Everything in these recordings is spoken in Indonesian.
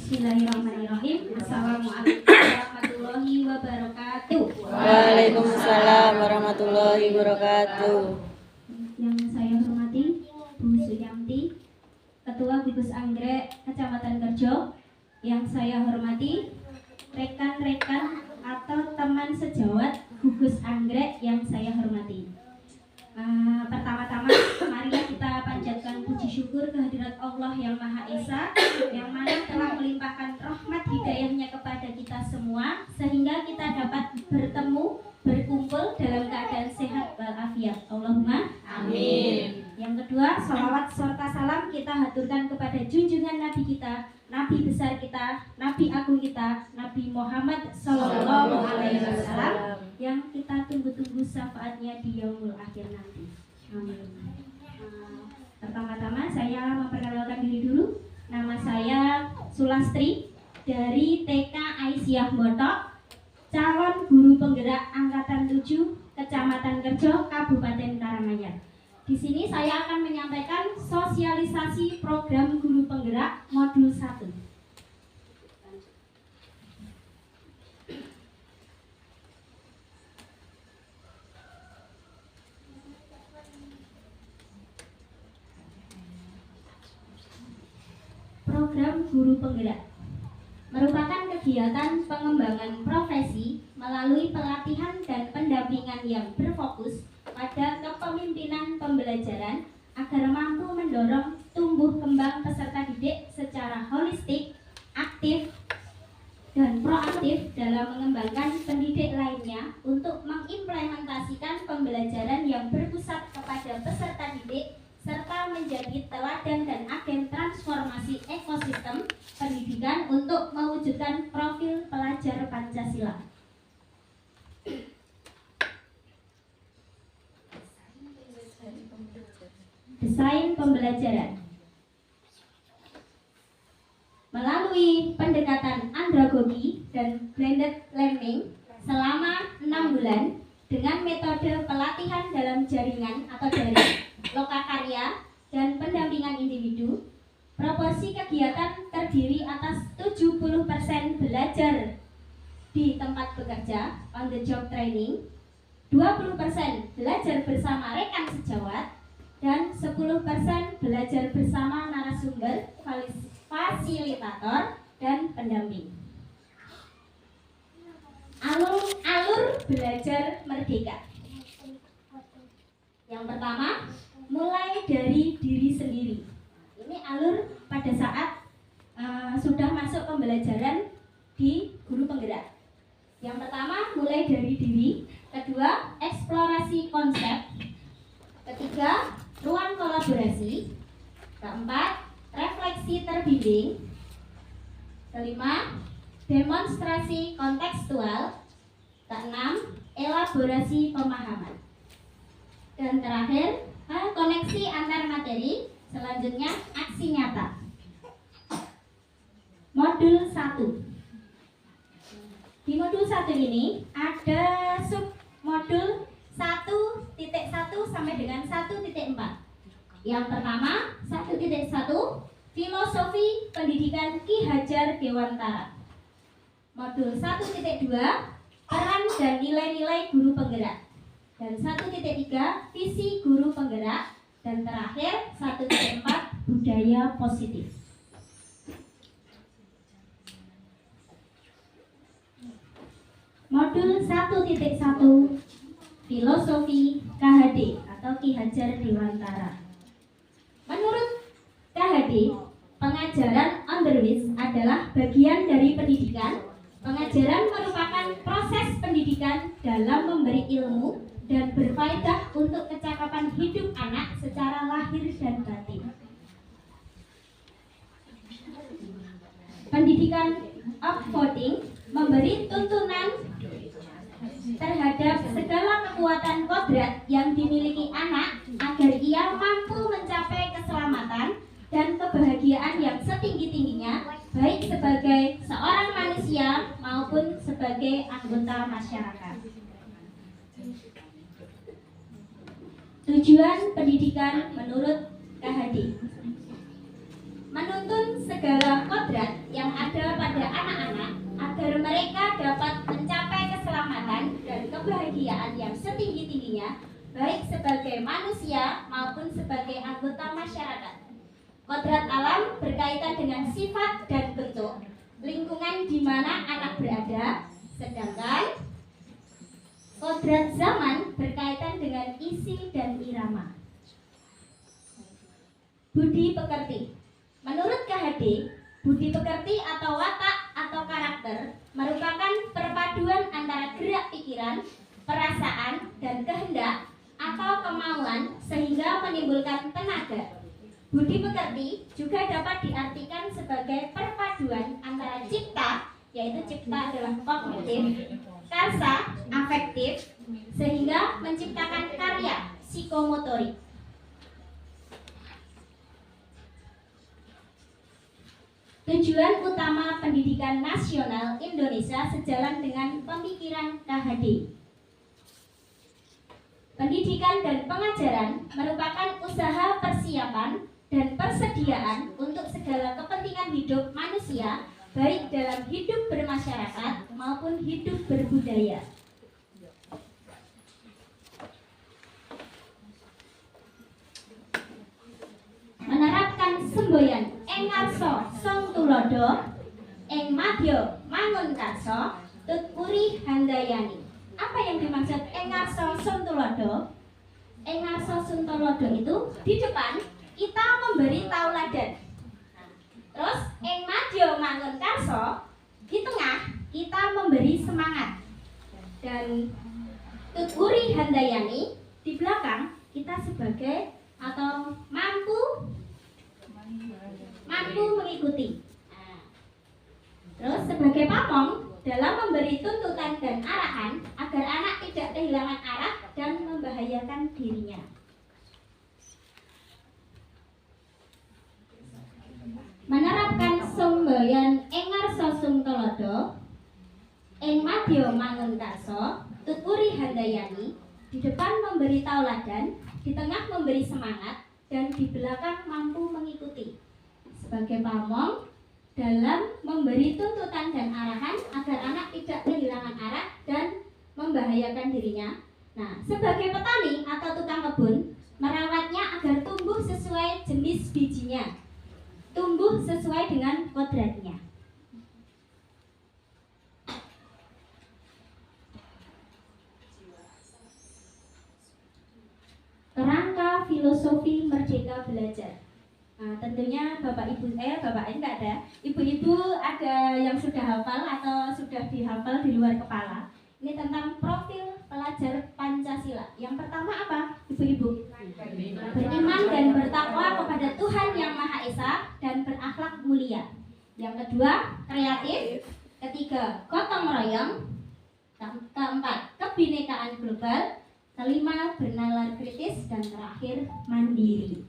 Bismillahirrahmanirrahim. Assalamualaikum warahmatullahi wabarakatuh. Waalaikumsalam warahmatullahi wabarakatuh. Yang saya hormati Bu Suyanti, Ketua Gugus Anggrek Kecamatan Kerjo. Yang saya hormati rekan-rekan atau teman sejawat Gugus Anggrek yang saya hormati. Pertama-tama marilah kita panjatkan puji syukur kehadirat Allah yang Maha Esa, yang mana telah melimpahkan rahmat hidayahnya kepada kita semua sehingga kita dapat bertemu, berkumpul dalam keadaan sehat walafiat. Allahumma amin. Yang kedua, sholawat serta salam kita haturkan kepada junjungan Nabi kita, Nabi besar kita, Nabi agung kita, Nabi Muhammad Sallallahu Alaihi Wasallam, yang kita tunggu-tunggu syafaatnya di yaumul akhir nanti. Amin. Pertama-tama saya memperkenalkan diri dulu. Nama saya Sulastri dari TK Aisyah Motok, calon guru penggerak angkatan 7 Kecamatan Kerjo, Kabupaten Karanganyar. Di sini saya akan menyampaikan sosialisasi program guru penggerak modul 1. Program guru penggerak merupakan kegiatan pengembangan profesi melalui pelatihan dan pendampingan yang berfokus pada kepemimpinan pembelajaran agar mampu mendorong tumbuh kembang peserta didik secara holistik, aktif, dan proaktif dalam mengembangkan pendidik lainnya untuk mengimplementasikan pembelajaran yang berpusat kepada peserta didik serta menjadi teladan dan agen transformasi ekosistem pendidikan untuk mewujudkan profil pelajar Pancasila. Desain pembelajaran melalui pendekatan andragogi dan blended learning selama 6 bulan dengan metode pelatihan dalam jaringan atau daring, lokakarya, dan pendampingan individu. Proporsi kegiatan terdiri atas 70% belajar di tempat bekerja on the job training, 20% belajar bersama rekan sejawat, dan 10% belajar bersama narasumber, fasilitator, dan pendamping. Alur belajar merdeka. Yang pertama, mulai dari diri sendiri. Ini alur pada saat sudah masuk pembelajaran di guru penggerak. Yang pertama, mulai dari diri. Kedua, eksplorasi konsep. Ketiga, ruang kolaborasi. Keempat, refleksi terbimbing. Kelima, demonstrasi kontekstual. Keenam, elaborasi pemahaman. Dan terakhir, koneksi antar materi. Selanjutnya, aksi nyata. Modul 1. Di modul 1 ini ada submodul 1.1 sampai dengan 1.4. Yang pertama, 1.1, Filosofi Pendidikan Ki Hajar Dewantara. Modul 1.2, Peran dan nilai-nilai guru penggerak. Dan 1.3, Visi guru penggerak. Dan terakhir 1.4, Budaya positif. Modul 1.1, Filosofi KHD atau Ki Hajar Dewantara. Menurut KHD, pengajaran on the which adalah bagian dari pendidikan. Pengajaran merupakan proses pendidikan dalam memberi ilmu dan berfaedah untuk kecakapan hidup anak secara lahir dan batin. Pendidikan upvoting memberi tuntunan terhadap segala kekuatan kodrat yang dimiliki anak agar ia mampu mencapai keselamatan dan kebahagiaan yang setinggi-tingginya, baik sebagai seorang manusia maupun sebagai anggota masyarakat. Tujuan pendidikan menurut KHD: menuntun segala kodrat yang ada sebagai manusia maupun sebagai anggota masyarakat. Kodrat alam berkaitan dengan sifat dan bentuk lingkungan di mana anak berada, sedangkan kodrat zaman berkaitan dengan isi dan irama. Budi pekerti. Menurut KHD, budi pekerti atau watak atau karakter merupakan perpaduan antara gerak pikiran, perasaan, dan kehendak atau kemauan sehingga menimbulkan tenaga. Budi pekerti juga dapat diartikan sebagai perpaduan antara cipta, yaitu cipta adalah kognitif, karsa, afektif, sehingga menciptakan karya psikomotorik. Tujuan utama pendidikan nasional Indonesia sejalan dengan pemikiran KHD. Pendidikan dan pengajaran merupakan usaha persiapan dan persediaan untuk segala kepentingan hidup manusia, baik dalam hidup bermasyarakat maupun hidup berbudaya. Menerapkan semboyan engarso song tulodo, eng madya mangun karso, tutpuri handayani. Apa yang dimaksud engarso song tulodo? Engarso song tulodo itu di depan kita memberi tauladan. Terus eng madya mangun karso, di tengah kita memberi semangat. Dan tutpuri handayani, di belakang kita sebagai atau mampu mengikuti. Terus sebagai pamong dalam memberi tuntutan dan arahan agar anak tidak kehilangan arah dan membahayakan dirinya. Menerapkan semboyan engarso sung tolodo, eng madya mangun karso, tutpuri handayani, di depan memberi tauladan, di tengah memberi semangat, dan di belakang mampu mengikuti. Sebagai pamong dalam memberi tuntutan dan arahan agar anak tidak kehilangan arah dan membahayakan dirinya. Nah, sebagai petani atau tukang kebun, merawatnya agar tumbuh sesuai jenis bijinya, tumbuh sesuai dengan kodratnya. Kerangka filosofi merdeka belajar. Nah, tentunya Bapak Ibu enggak ada. Ibu-ibu ada yang sudah hafal atau sudah dihafal di luar kepala. Ini tentang profil pelajar Pancasila. Yang pertama apa, Ibu-ibu? Beriman dan bertakwa kepada Tuhan Yang Maha Esa dan berakhlak mulia. Yang kedua, kreatif. Ketiga, gotong royong. Keempat, kebinekaan global. Kelima, bernalar kritis. Dan terakhir, mandiri.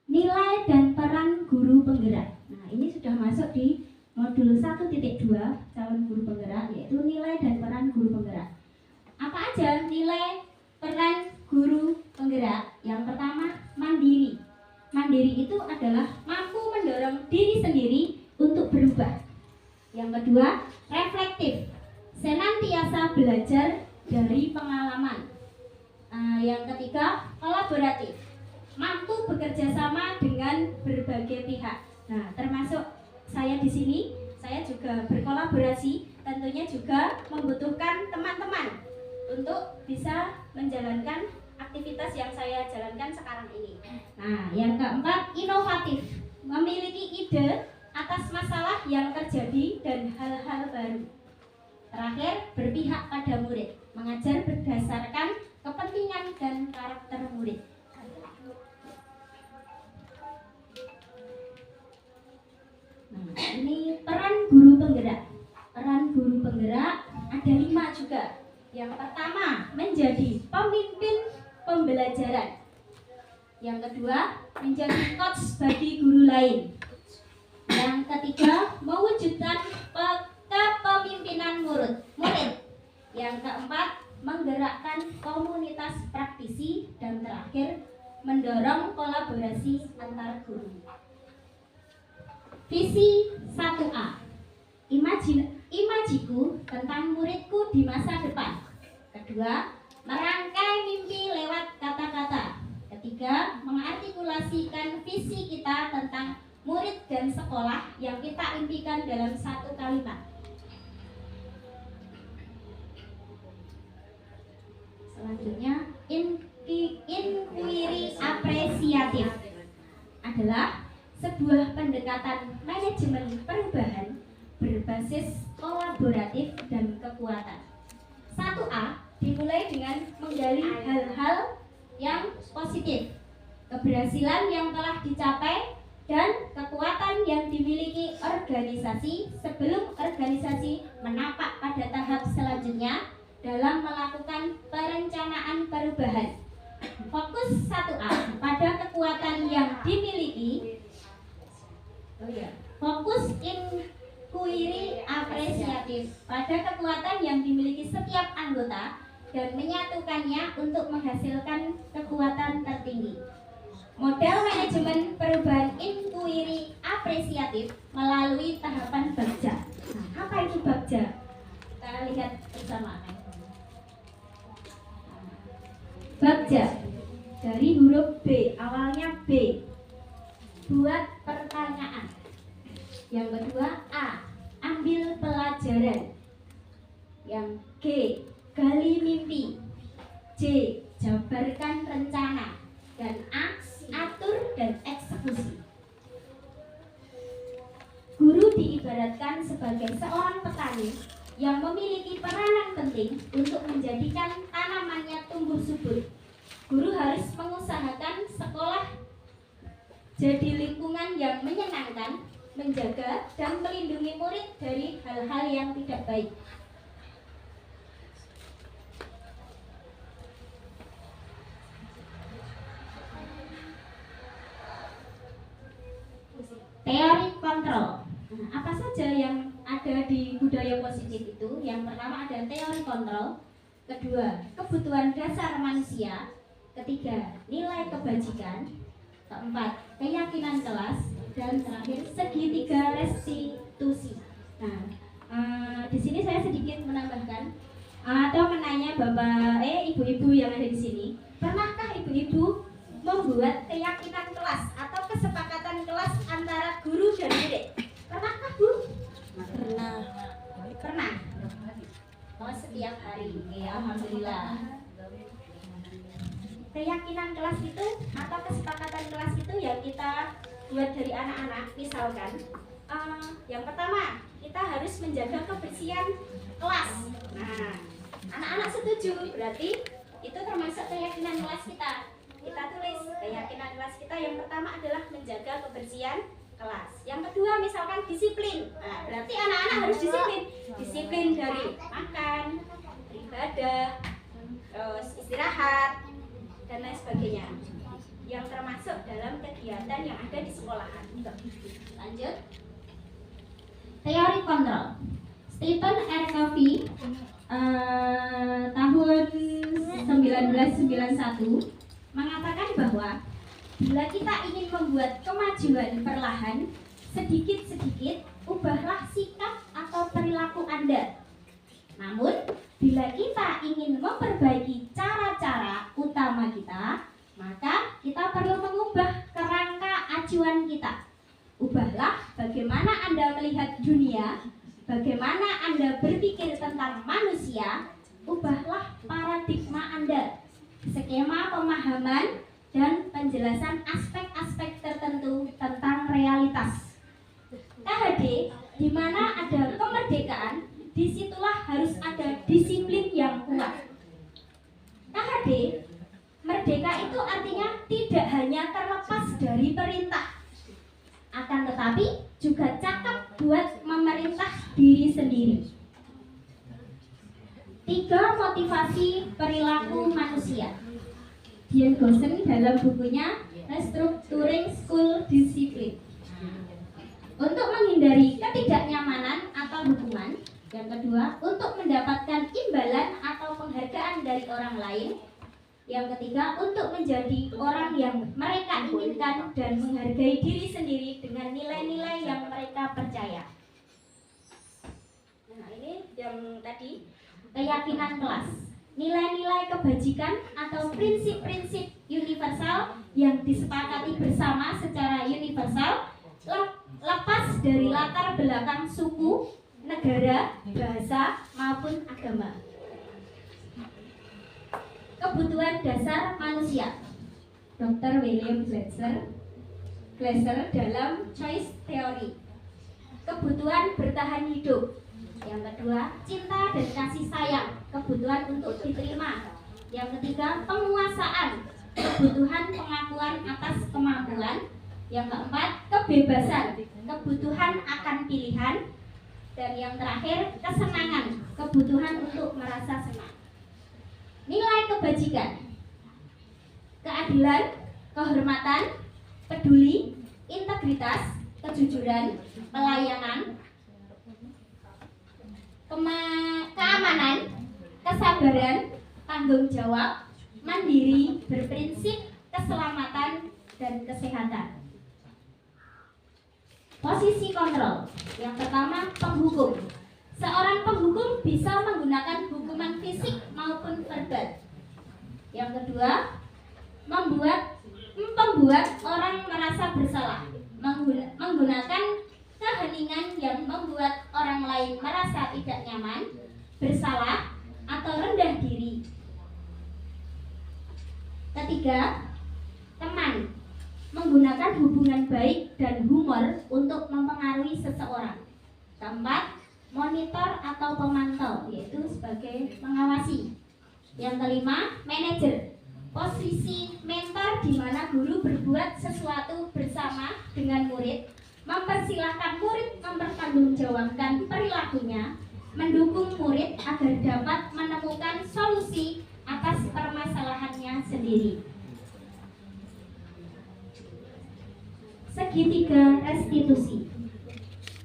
Nilai dan peran guru penggerak. Nah, ini sudah masuk di modul 1.2 calon guru penggerak, yaitu nilai dan peran guru penggerak. Apa aja nilai peran guru penggerak? Yang pertama, mandiri. Mandiri itu adalah mampu mendorong diri sendiri untuk berubah. Yang kedua, reflektif. Senantiasa belajar dari pengalaman. Yang ketiga, kolaboratif. Mampu bekerja sama dengan berbagai pihak. Nah, termasuk saya di sini, saya juga berkolaborasi, tentunya juga membutuhkan teman-teman untuk bisa menjalankan aktivitas yang saya jalankan sekarang ini. Nah, yang keempat, inovatif. Memiliki ide atas masalah yang terjadi dan hal-hal baru. Terakhir, berpihak pada murid. Mengajar berdasarkan kepentingan dan karakter murid. Nah, ini peran guru penggerak. Peran guru penggerak ada 5 juga. Yang pertama, menjadi pemimpin pembelajaran. Yang kedua, menjadi coach bagi guru lain. Yang ketiga, mewujudkan kepemimpinan murid. Yang keempat, menggerakkan komunitas praktisi. Dan terakhir, mendorong kolaborasi antar guru. Visi 1A. imajiku tentang muridku di masa depan. Kedua, merangkai mimpi lewat kata-kata. Ketiga, mengartikulasikan visi kita tentang murid dan sekolah yang kita impikan dalam satu kalimat. Selanjutnya, inquiry apresiatif adalah sebuah pendekatan manajemen perubahan berbasis kolaboratif dan kekuatan. 1A dimulai dengan menggali hal-hal yang positif, keberhasilan yang telah dicapai, dan kekuatan yang dimiliki organisasi sebelum organisasi menapak pada tahap selanjutnya dalam melakukan perencanaan perubahan. Fokus 1A pada kekuatan yang dimiliki. Fokus inquiry apresiatif pada kekuatan yang dimiliki setiap anggota dan menyatukannya untuk menghasilkan kekuatan tertinggi. Model manajemen perubahan inquiry apresiatif melalui tahapan bagja. Nah, apa itu bagja? Kita lihat bersama. Bagja dari huruf B, awalnya B. Buat pertanyaan. Yang kedua A, ambil pelajaran. Yang G, gali mimpi. J, jabarkan rencana. Dan A, atur dan eksekusi. Guru diibaratkan sebagai seorang petani yang memiliki peranan penting untuk menjadikan tanamannya tumbuh subur. Guru harus mengusahakan sekolah jadi lingkungan yang menyenangkan, menjaga dan melindungi murid dari hal-hal yang tidak baik. Teori kontrol. Nah, apa saja yang ada di budaya positif itu? Yang pertama ada teori kontrol, kedua kebutuhan dasar manusia, ketiga nilai kebajikan, keempat keyakinan kelas, dan terakhir segitiga restitusi. Nah, di sini saya sedikit menambahkan atau menanya ibu-ibu yang ada di sini, pernahkah ibu-ibu membuat keyakinan kelas atau kesepakatan kelas antara guru dan murid? Pernahkah, Bu? Pernah. Pernah. Oh, setiap hari. Oke, alhamdulillah. Keyakinan kelas itu atau kesepakatan kelas itu yang kita buat dari anak-anak. Misalkan, yang pertama kita harus menjaga kebersihan kelas. Nah, anak-anak setuju, berarti itu termasuk keyakinan kelas kita. Kita tulis keyakinan kelas kita yang pertama adalah menjaga kebersihan kelas. Yang kedua misalkan disiplin. Nah, berarti anak-anak harus disiplin. Disiplin dari makan, beribadah, terus istirahat dan lain sebagainya. Yang termasuk dalam kegiatan yang ada di sekolahan. Lanjut. Teori kontrol. Stephen R. Covey tahun 1991 mengatakan bahwa bila kita ingin membuat kemajuan perlahan, sedikit-sedikit, ubahlah sikap atau perilaku Anda. Namun, bila kita ingin memperbaiki cara-cara utama kita, maka kita perlu mengubah kerangka acuan kita. Ubahlah bagaimana Anda melihat dunia, bagaimana Anda berpikir tentang manusia, ubahlah paradigma Anda. Skema pemahaman dan penjelasan aspek-aspek tertentu tentang realitas. KHD, di mana ada kemerdekaan, disitulah harus ada disiplin yang kuat. KHD, merdeka itu artinya tidak hanya terlepas dari perintah, akan tetapi juga cakap buat memerintah diri sendiri. 3 motivasi perilaku manusia. Dian Goosen dalam bukunya Restructuring School Discipline. Untuk menghindari ketidaknyamanan atau hukuman. Yang kedua, untuk mendapatkan imbalan atau penghargaan dari orang lain. Yang ketiga, untuk menjadi orang yang mereka inginkan dan menghargai diri sendiri dengan nilai-nilai yang mereka percaya. Nah, yang tadi, keyakinan kelas. Nilai-nilai kebajikan atau prinsip-prinsip universal yang disepakati bersama secara universal lepas dari latar belakang suku, negara, bahasa, maupun agama. Kebutuhan dasar manusia. Dr. William Glasser dalam Choice Theory. Kebutuhan bertahan hidup. Yang kedua, cinta dan kasih sayang, kebutuhan untuk diterima. Yang ketiga, penguasaan, kebutuhan pengakuan atas kemampuan. Yang keempat, kebebasan, kebutuhan akan pilihan. Dan yang terakhir, kesenangan, kebutuhan untuk merasa senang. Nilai kebajikan, keadilan, kehormatan, peduli, integritas, kejujuran, pelayanan, keamanan, kesabaran, tanggung jawab, mandiri, berprinsip, keselamatan, dan kesehatan. Posisi kontrol. Yang pertama, penghukum. Seorang penghukum bisa menggunakan hukuman fisik maupun verbal. Yang kedua, membuat orang merasa bersalah, menggunakan keheningan yang membuat orang lain merasa tidak nyaman, bersalah, atau rendah diri. Ketiga, teman, menggunakan hubungan baik dan humor untuk mempengaruhi seseorang. Keempat, monitor atau pemantau, yaitu sebagai mengawasi. Yang kelima, manajer, posisi mentor di mana guru berbuat sesuatu bersama dengan murid, mempersilahkan murid mempertanggungjawabkan perilakunya, mendukung murid agar dapat menemukan solusi atas permasalahannya sendiri. Segitiga restitusi.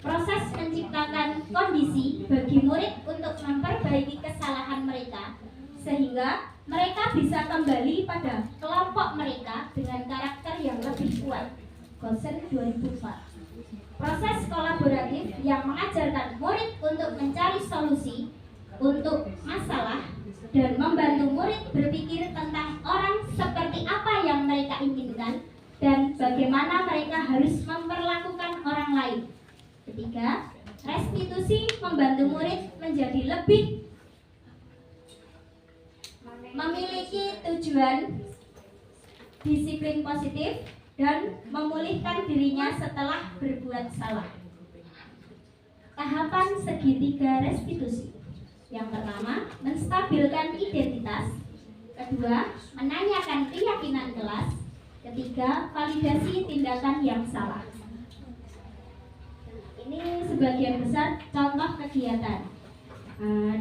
Proses menciptakan kondisi bagi murid untuk memperbaiki kesalahan mereka sehingga mereka bisa kembali pada kelompok mereka dengan karakter yang lebih kuat. Gosen 2004. Proses kolaboratif yang mengajarkan murid untuk mencari solusi untuk masalah dan membantu murid berpikir tentang orang seperti apa yang mereka inginkan dan bagaimana mereka harus memperlakukan orang lain. Ketiga, restitusi membantu murid menjadi lebih memiliki tujuan disiplin positif dan memulihkan dirinya setelah berbuat salah. Tahapan segitiga restitusi. Yang pertama, menstabilkan identitas. Kedua, menanyakan keyakinan kelas. Ketiga, validasi tindakan yang salah. Ini sebagian besar contoh kegiatan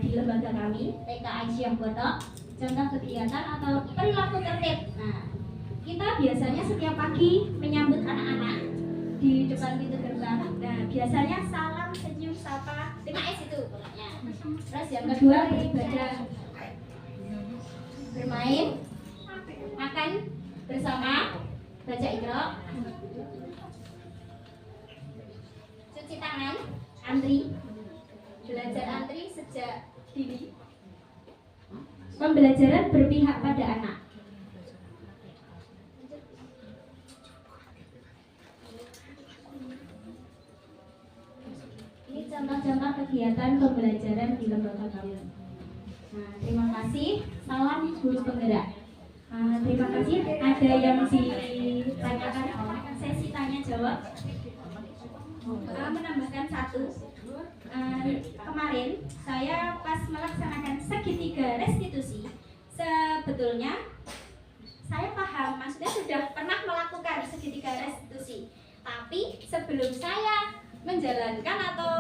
di lembaga kami, TK Aisyah Botok. Contoh kegiatan atau perilaku tertib. Nah, kita biasanya setiap pagi menyambut anak-anak di depan pintu gerbang. Nah, biasanya salam, senyum, sapa, 5S itu pokoknya. Terus yang kedua, beribadah, bermain, makan bersama, baca Iqra, cuci tangan, antri, belajar antri sejak dini, pembelajaran berpihak pada anak. Ini contoh-contoh kegiatan pembelajaran di lembaga kami. Nah, terima kasih. Salam guru penggerak. Terima kasih. Ada yang ditanyakan sesi tanya jawab. Menambahkan satu. Kemarin saya pas melaksanakan segitiga restitusi, sebetulnya saya paham, maksudnya sudah pernah melakukan segitiga restitusi, tapi sebelum saya menjalankan atau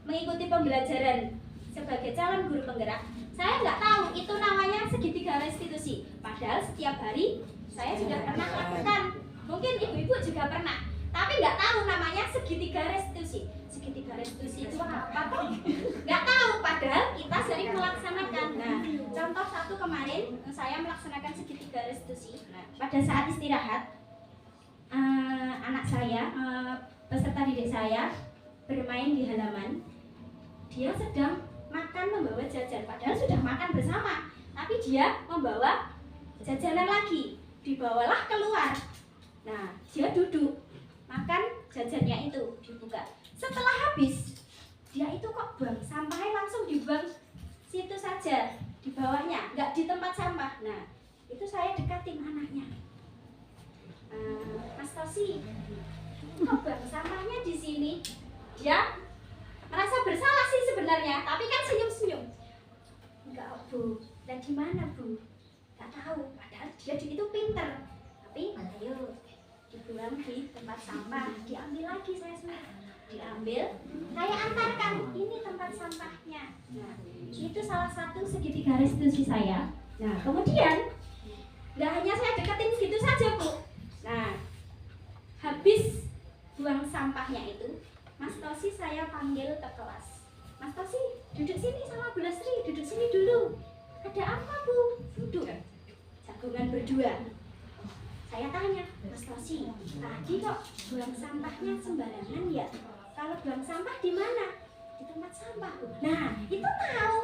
mengikuti pembelajaran sebagai calon guru penggerak, saya nggak tahu itu namanya segitiga restitusi. Padahal setiap hari saya sudah pernah lakukan, mungkin ibu-ibu juga pernah, tapi nggak tahu namanya segitiga restitusi. Segitiga restitusi itu apa kok? Nggak tahu, padahal kita sering melaksanakan. Nah, contoh satu kemarin saya melaksanakan segitiga restitusi. Nah, pada saat istirahat, anak saya, peserta didik saya, bermain di halaman. Dia sedang makan membawa jajan, padahal sudah makan bersama, tapi dia membawa jajanan lagi, dibawalah keluar. Nah, dia duduk makan jajannya itu, dibuka. Setelah habis, dia itu kok buang sampahnya langsung dibuang situ saja, di bawahnya, nggak di tempat sampah. Nah, itu saya dekatin anaknya. Mas Tosi, kok buang sampahnya di sini? Dia merasa bersalah sih sebenarnya, tapi kan senyum-senyum. Enggak, Bu. Dan di mana, Bu? Enggak tahu. Padahal dia itu pinter. Tapi ayo dibuang di tempat sampah, diambil lagi saya suruh. Diambil, saya antarkan. Ini tempat sampahnya. Nah, itu salah satu segitiga restitusi saya. Nah, kemudian nggak hanya saya deketin segitu saja, Bu. Nah, habis buang sampahnya itu, Mas Tosi saya panggil ke kelas. Mas Tosi, duduk sini sama Bu Lesri, duduk sini dulu. Ada apa, Bu? Duduk. Jagungan berdua. Saya tanya, Mas Tosi, tadi kok buang sampahnya sembarangan ya? Kalau buang sampah di mana? Di tempat sampah, Bu. Nah, itu tahu.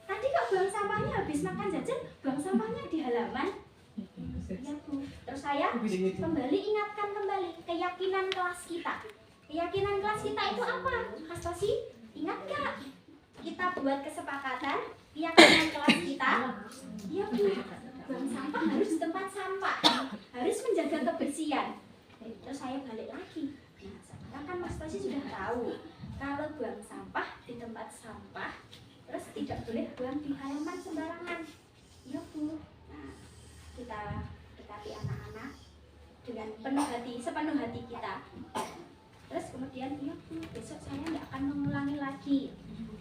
Tadi kok buang sampahnya habis makan jajan, buang sampahnya di halaman. Ya, Bu. Terus saya kembali ingatkan kembali keyakinan kelas kita. Keyakinan kelas kita itu apa? Mas Tosi, ingat gak? Kita buat kesepakatan keyakinan kelas kita. Ya, Bu. Buang sampah harus di tempat sampah, harus menjaga kebersihan. Terus saya balik lagi. Nah, sekarang kan Mas Tosi sudah tahu kalau buang sampah di tempat sampah, terus tidak boleh buang di halaman sembarangan. Ya, Bu. Nah, kita dekati anak-anak dengan penuh hati, sepenuh hati kita. Terus kemudian, ya Bu, besok saya tidak akan mengulangi lagi.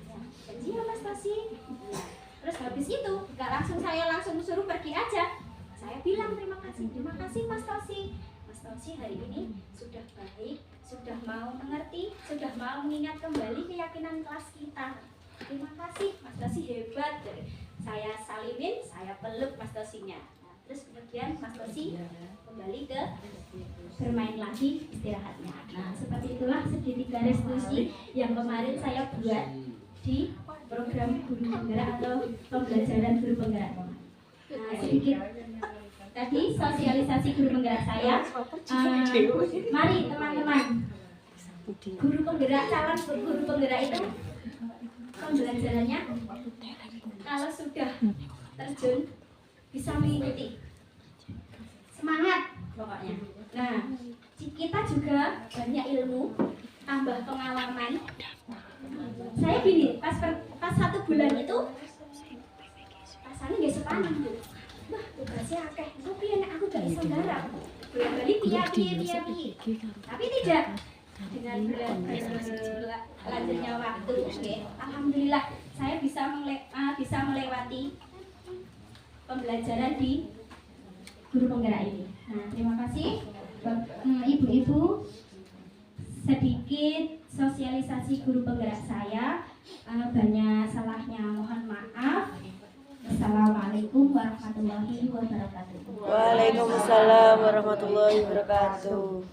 Ya, janji ya Mas Tosi. Nah, terus habis itu, nggak langsung saya langsung suruh pergi aja. Saya bilang terima kasih Mas Tosi. Mas Tosi hari ini sudah baik, sudah mau mengerti, sudah mau mengingat kembali keyakinan kelas kita. Terima kasih, Mas Tosi hebat. Saya salimin, saya peluk Mas Tosinya. Nah, terus kemudian Mas Tosi kembali ke bermain lagi istirahatnya. Nah, seperti itulah segitiga restitusi yang kemarin saya buat di program guru penggerak atau pembelajaran guru penggerak. Nah, sedikit tadi sosialisasi guru penggerak saya. Mari teman-teman, guru penggerak, calon guru penggerak itu pembelajarannya kalau sudah terjun bisa mengikuti, semangat pokoknya. Nah, kita juga banyak ilmu, tambah pengalaman. Saya gini, pas 1 bulan itu rasanya nggak sepanjang tuh. Wah, tugasnya akeh. Tapi anak aku gak bisa garap. Bolak-balik piye. Tapi tidak. Dengan berlanjutnya waktu, okay. Alhamdulillah saya bisa melewati pembelajaran di guru penggerak ini. Nah, terima kasih ibu-ibu. Sedikit sosialisasi guru penggerak saya, banyak salahnya mohon maaf. Assalamualaikum warahmatullahi wabarakatuh. Waalaikumsalam warahmatullahi wabarakatuh.